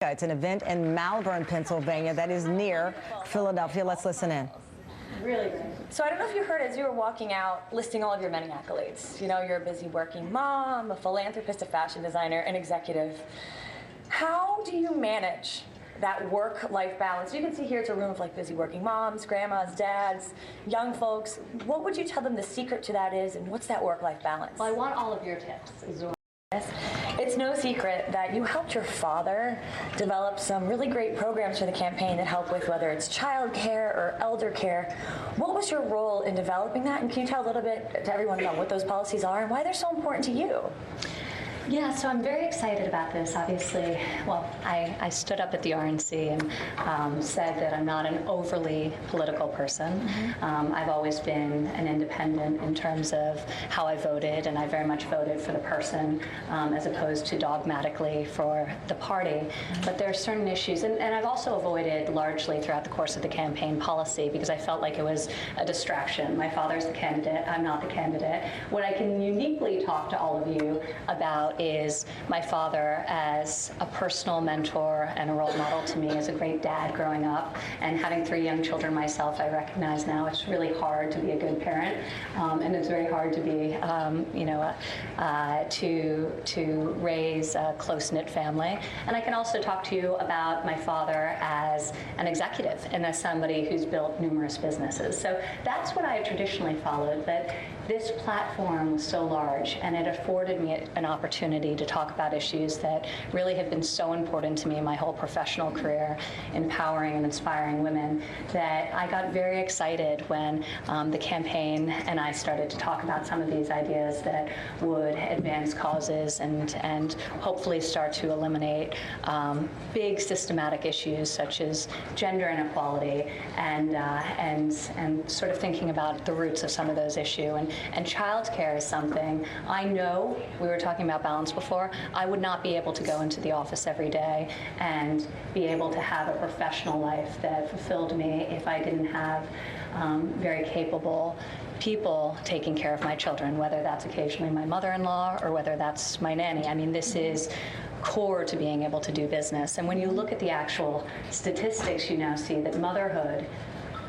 It's an event in Malvern, Pennsylvania that is near Philadelphia. Let's listen in. Really great. So I don't know if you heard as you were walking out listing all of your many accolades. You know, you're a busy working mom, a philanthropist, a fashion designer, an executive. How do you manage that work-life balance? You can see here it's a room of like busy working moms, grandmas, dads, young folks. What would you tell them the secret to that is, and what's that work-life balance? Well, I want all of your tips. It's no secret that you helped your father develop some really great programs for the campaign that help with whether it's child care or elder care. What was your role in developing that? And can you tell a little bit to everyone about what those policies are and why they're so important to you? Yeah, so I'm very excited about this. Obviously, well, I stood up at the RNC and said that I'm not an overly political person. I've always been an independent in terms of how I voted, and I very much voted for the person as opposed to dogmatically for the party. But there are certain issues, and I've also avoided largely throughout the course of the campaign policy because I felt like it was a distraction. My father's the candidate, I'm not the candidate. What I can uniquely talk to all of you about is my father as a personal mentor and a role model to me as a great dad growing up. And having 3 young children myself, I recognize now it's really hard to be a good parent, and it's very hard to be, to raise a close-knit family. And I can also talk to you about my father as an executive and as somebody who's built numerous businesses. So that's what I have traditionally followed, but this platform was so large and it afforded me an opportunity to talk about issues that really have been so important to me my whole professional career, empowering and inspiring women, that I got very excited when the campaign and I started to talk about some of these ideas that would advance causes and hopefully start to eliminate big systematic issues such as gender inequality and sort of thinking about the roots of some of those issues. And childcare is something I know, we were talking about balance before, I would not be able to go into the office every day and be able to have a professional life that fulfilled me if I didn't have very capable people taking care of my children, whether that's occasionally my mother-in-law or whether that's my nanny. I mean, this is core to being able to do business. And when you look at the actual statistics, you now see that motherhood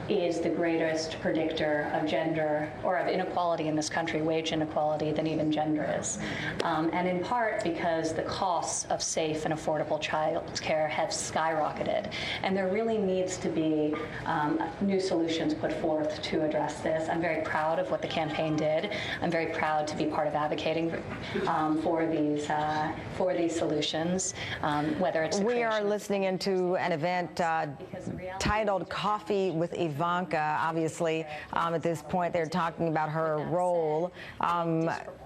is the greatest predictor of gender or of inequality in this country, wage inequality, than even gender is. And in part because the costs of safe and affordable child care have skyrocketed. And there really needs to be new solutions put forth to address this. I'm very proud of what the campaign did. I'm very proud to be part of advocating for these solutions, whether it's We are listening into an event titled Coffee with Ivanka. Obviously, at this point, they're talking about her role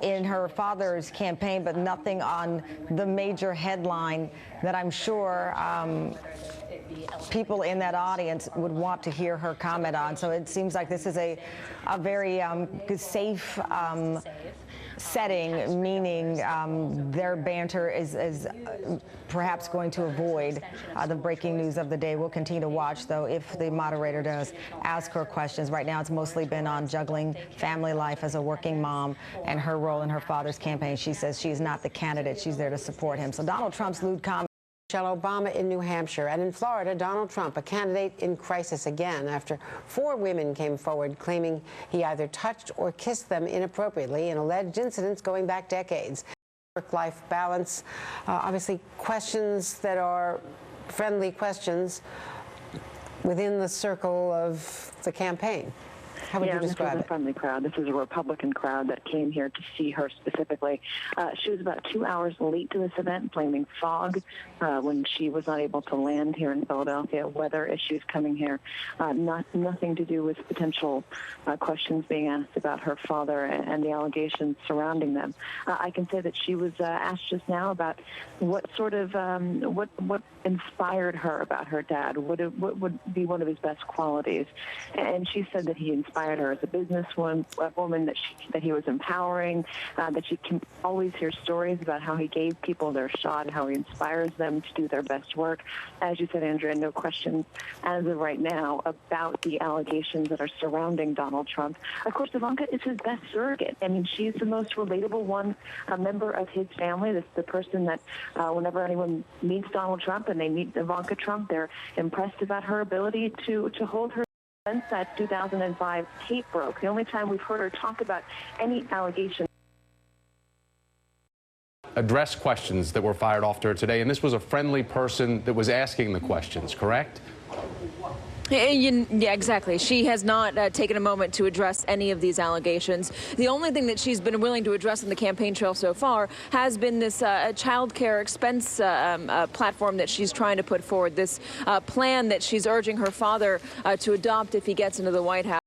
in her father's campaign, but nothing on the major headline that I'm sure people in that audience would want to hear her comment on. So it seems like this is a very safe setting, meaning their banter is perhaps going to avoid the breaking news of the day. We'll continue to watch, though, if the moderator does ask her questions. Right now, it's mostly been on juggling family life as a working mom and her role in her father's campaign. She says she's not the candidate. She's there to support him. So Donald Trump's lewd comment. Michelle Obama in New Hampshire, and in Florida, Donald Trump, a candidate in crisis again after 4 women came forward claiming he either touched or kissed them inappropriately in alleged incidents going back decades. Work-life balance, obviously questions that are friendly questions within the circle of the campaign. How would you describe this is a friendly crowd. This is a Republican crowd that came here to see her specifically. She was about 2 hours late to this event, blaming fog when she was not able to land here in Philadelphia, weather issues coming here, nothing to do with potential questions being asked about her father and the allegations surrounding them. I can say that she was asked just now about what sort of, what inspired her about her dad, what would be one of his best qualities. And she said that he inspired her as a businesswoman, a woman that he was empowering, that she can always hear stories about how he gave people their shot, how he inspires them to do their best work. As you said, Andrea, no questions as of right now about the allegations that are surrounding Donald Trump. Of course, Ivanka is his best surrogate. I mean, she's the most relatable one, a member of his family. This is the person that whenever anyone meets Donald Trump and they meet Ivanka Trump, they're impressed about her ability to hold her. Since that 2005 tape broke, the only time we've heard her talk about any allegations. Address questions that were fired off to her today, and this was a friendly person that was asking the questions, correct? Yeah, exactly. She has not taken a moment to address any of these allegations. The only thing that she's been willing to address in the campaign trail so far has been this child care expense platform that she's trying to put forward, this plan that she's urging her father to adopt if he gets into the White House.